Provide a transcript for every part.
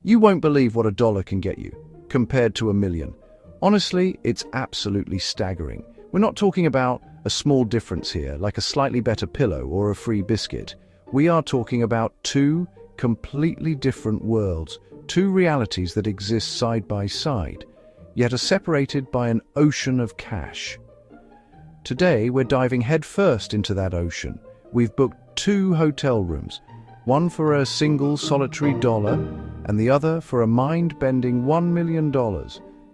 You won't believe what $1 can get you, compared to $1 million. Honestly, it's absolutely staggering. We're not talking about a small difference here, like a slightly better pillow or a free biscuit. We are talking about two completely different worlds, two realities that exist side by side, yet are separated by an ocean of cash. Today, we're diving headfirst into that ocean. We've booked 2 hotel rooms, one for a single solitary dollar, and the other for a mind-bending $1 million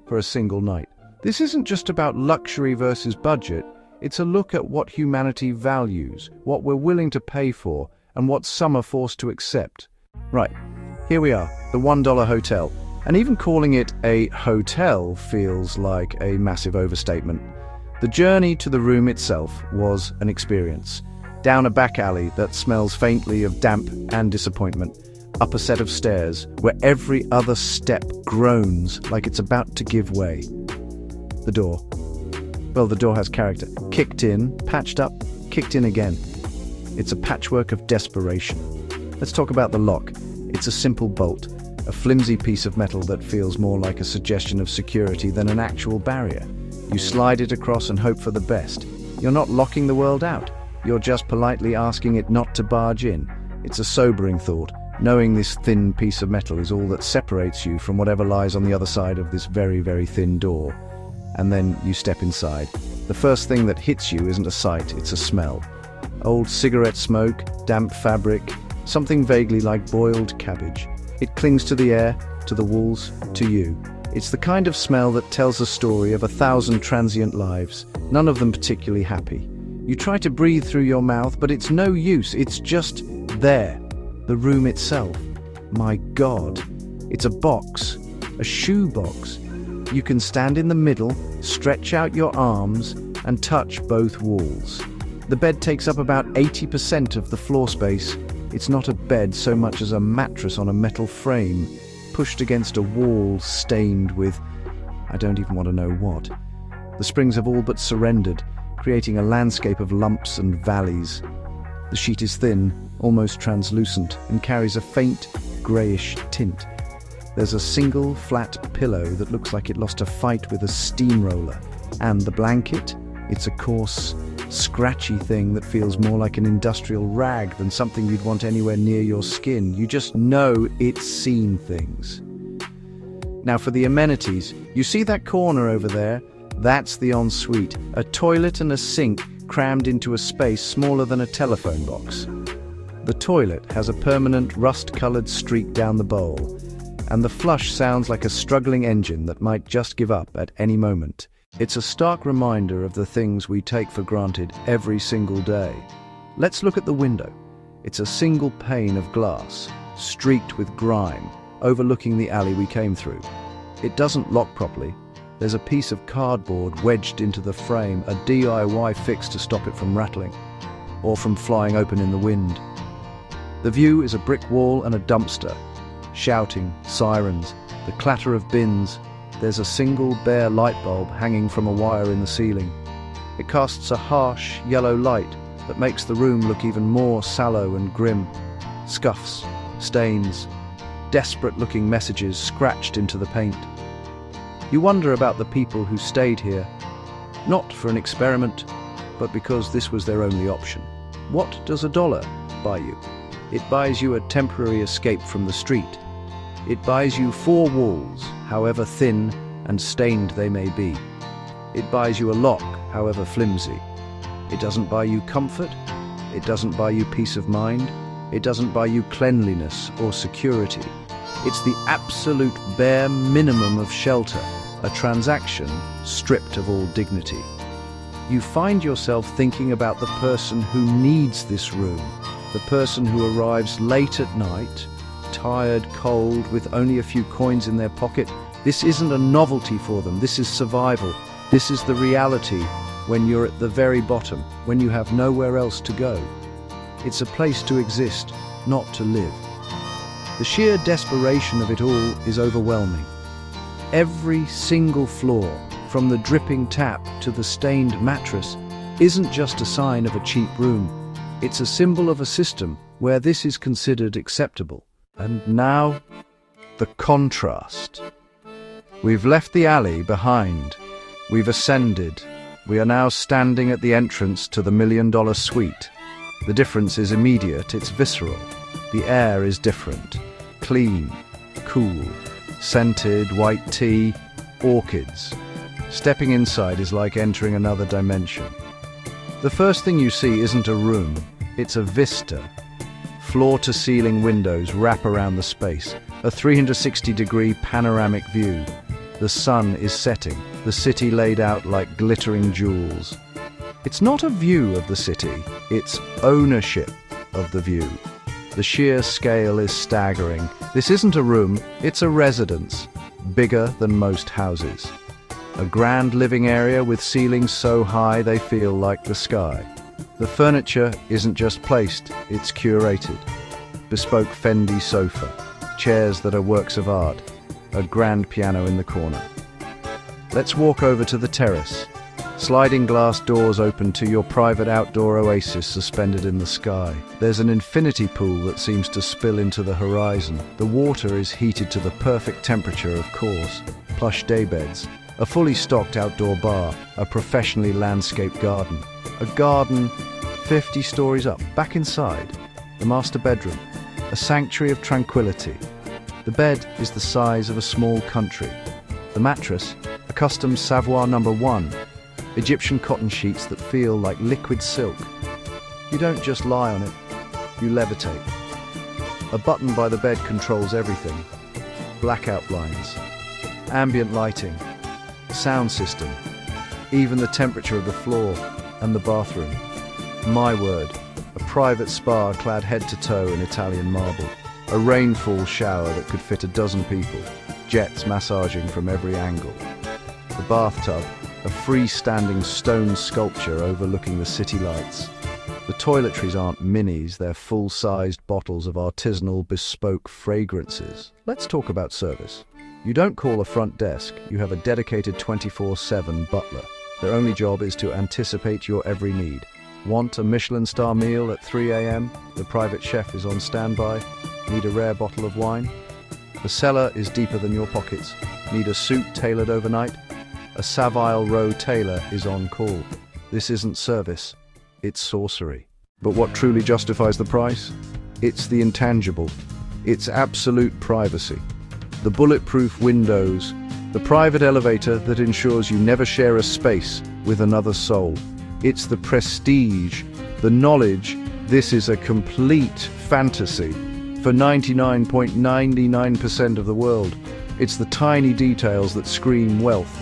for a single night. This isn't just about luxury versus budget, it's a look at what humanity values, what we're willing to pay for, and what some are forced to accept. Right, here we are, the $1 hotel. And even calling it a hotel feels like a massive overstatement. The journey to the room itself was an experience. Down a back alley that smells faintly of damp and disappointment, up a set of stairs where every other step groans like it's about to give way. The door. Well, the door has character. Kicked in, patched up, kicked in again. It's a patchwork of desperation. Let's talk about the lock. It's a simple bolt, a flimsy piece of metal that feels more like a suggestion of security than an actual barrier. You slide it across and hope for the best. You're not locking the world out. You're just politely asking it not to barge in. It's a sobering thought, knowing this thin piece of metal is all that separates you from whatever lies on the other side of this very, very thin door. And then you step inside. The first thing that hits you isn't a sight, it's a smell. Old cigarette smoke, damp fabric, something vaguely like boiled cabbage. It clings to the air, to the walls, to you. It's the kind of smell that tells a story of 1,000 transient lives, none of them particularly happy. You try to breathe through your mouth, but it's no use, it's just there. The room itself. My God. It's a box, a shoe box. You can stand in the middle, stretch out your arms, and touch both walls. The bed takes up about 80% of the floor space. It's not a bed so much as a mattress on a metal frame, pushed against a wall stained with, I don't even want to know what. The springs have all but surrendered, creating a landscape of lumps and valleys. The sheet is thin, almost translucent, and carries a faint, greyish tint. There's a single flat pillow that looks like it lost a fight with a steamroller. And the blanket? It's a coarse, scratchy thing that feels more like an industrial rag than something you'd want anywhere near your skin. You just know it's seen things. Now for the amenities, you see that corner over there? That's the ensuite, a toilet and a sink crammed into a space smaller than a telephone box. The toilet has a permanent rust-colored streak down the bowl, and the flush sounds like a struggling engine that might just give up at any moment. It's a stark reminder of the things we take for granted every single day. Let's look at the window. It's a single pane of glass, streaked with grime, overlooking the alley we came through. It doesn't lock properly. There's a piece of cardboard wedged into the frame, a DIY fix to stop it from rattling, or from flying open in the wind. The view is a brick wall and a dumpster. Shouting, sirens, the clatter of bins. There's a single bare light bulb hanging from a wire in the ceiling. It casts a harsh yellow light that makes the room look even more sallow and grim. Scuffs, stains, desperate-looking messages scratched into the paint. You wonder about the people who stayed here, not for an experiment, but because this was their only option. What does $1 buy you? It buys you a temporary escape from the street. It buys you 4 walls, however thin and stained they may be. It buys you a lock, however flimsy. It doesn't buy you comfort. It doesn't buy you peace of mind. It doesn't buy you cleanliness or security. It's the absolute bare minimum of shelter, a transaction stripped of all dignity. You find yourself thinking about the person who needs this room, the person who arrives late at night, tired, cold, with only a few coins in their pocket. This isn't a novelty for them, this is survival. This is the reality when you're at the very bottom, when you have nowhere else to go. It's a place to exist, not to live. The sheer desperation of it all is overwhelming. Every single floor, from the dripping tap to the stained mattress, isn't just a sign of a cheap room. It's a symbol of a system where this is considered acceptable. And now, the contrast. We've left the alley behind. We've ascended. We are now standing at the entrance to the $1 million suite. The difference is immediate, it's visceral. The air is different. Clean, cool, scented, white tea, orchids. Stepping inside is like entering another dimension. The first thing you see isn't a room, it's a vista. Floor-to-ceiling windows wrap around the space, a 360-degree panoramic view. The sun is setting, the city laid out like glittering jewels. It's not a view of the city, it's ownership of the view. The sheer scale is staggering. This isn't a room, it's a residence, bigger than most houses. A grand living area with ceilings so high they feel like the sky. The furniture isn't just placed, it's curated. Bespoke Fendi sofa, chairs that are works of art, a grand piano in the corner. Let's walk over to the terrace. Sliding glass doors open to your private outdoor oasis suspended in the sky. There's an infinity pool that seems to spill into the horizon. The water is heated to the perfect temperature, of course. Plush daybeds, a fully stocked outdoor bar, a professionally landscaped garden. A garden 50 stories up. Back inside, the master bedroom, a sanctuary of tranquility. The bed is the size of a small country. The mattress, a custom Savoie No. 1, Egyptian cotton sheets that feel like liquid silk. You don't just lie on it, you levitate. A button by the bed controls everything. Blackout blinds, ambient lighting, sound system, even the temperature of the floor and the bathroom. My word, a private spa clad head to toe in Italian marble. A rainfall shower that could fit a dozen people. Jets massaging from every angle. The bathtub, a freestanding stone sculpture overlooking the city lights. The toiletries aren't minis, they're full-sized bottles of artisanal, bespoke fragrances. Let's talk about service. You don't call a front desk, you have a dedicated 24/7 butler. Their only job is to anticipate your every need. Want a Michelin star meal at 3 a.m? The private chef is on standby. Need a rare bottle of wine? The cellar is deeper than your pockets. Need a suit tailored overnight? A Savile Row tailor is on call. This isn't service, it's sorcery. But what truly justifies the price? It's the intangible. It's absolute privacy. The bulletproof windows, the private elevator that ensures you never share a space with another soul. It's the prestige, the knowledge this is a complete fantasy for 99.99% of the world. It's the tiny details that scream wealth.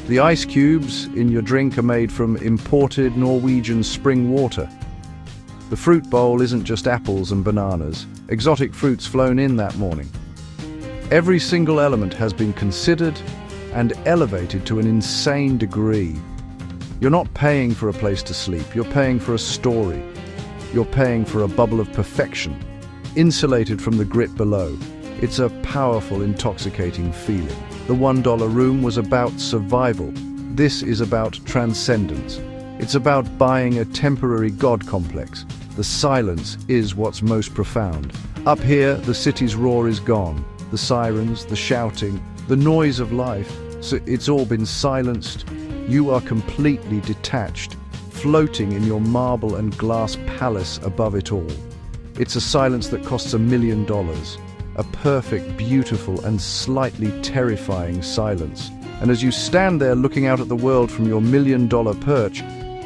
The ice cubes in your drink are made from imported Norwegian spring water. The fruit bowl isn't just apples and bananas, exotic fruits flown in that morning. Every single element has been considered and elevated to an insane degree. You're not paying for a place to sleep, you're paying for a story. You're paying for a bubble of perfection, insulated from the grit below. It's a powerful, intoxicating feeling. The $1 room was about survival. This is about transcendence. It's about buying a temporary God complex. The silence is what's most profound. Up here, the city's roar is gone. The sirens, the shouting, the noise of life. So it's all been silenced. You are completely detached, floating in your marble and glass palace above it all. It's a silence that costs $1 million. A perfect, beautiful, and slightly terrifying silence. And as you stand there looking out at the world from your $1 million perch,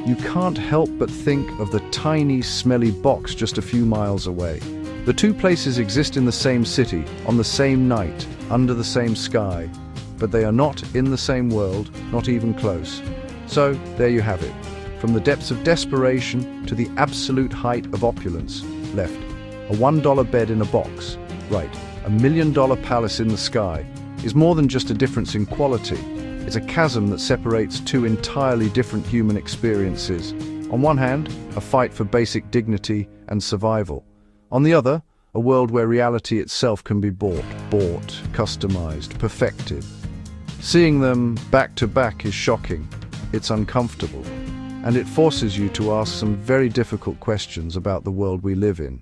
you can't help but think of the tiny, smelly box just a few miles away. The two places exist in the same city, on the same night, under the same sky, but they are not in the same world, not even close. So, there you have it. From the depths of desperation to the absolute height of opulence, left a $1 bed in a box. Right, a $1 million palace in the sky is more than just a difference in quality. It's a chasm that separates two entirely different human experiences. On one hand, a fight for basic dignity and survival. On the other, a world where reality itself can be bought, customized, perfected. Seeing them back to back is shocking. It's uncomfortable. And it forces you to ask some very difficult questions about the world we live in.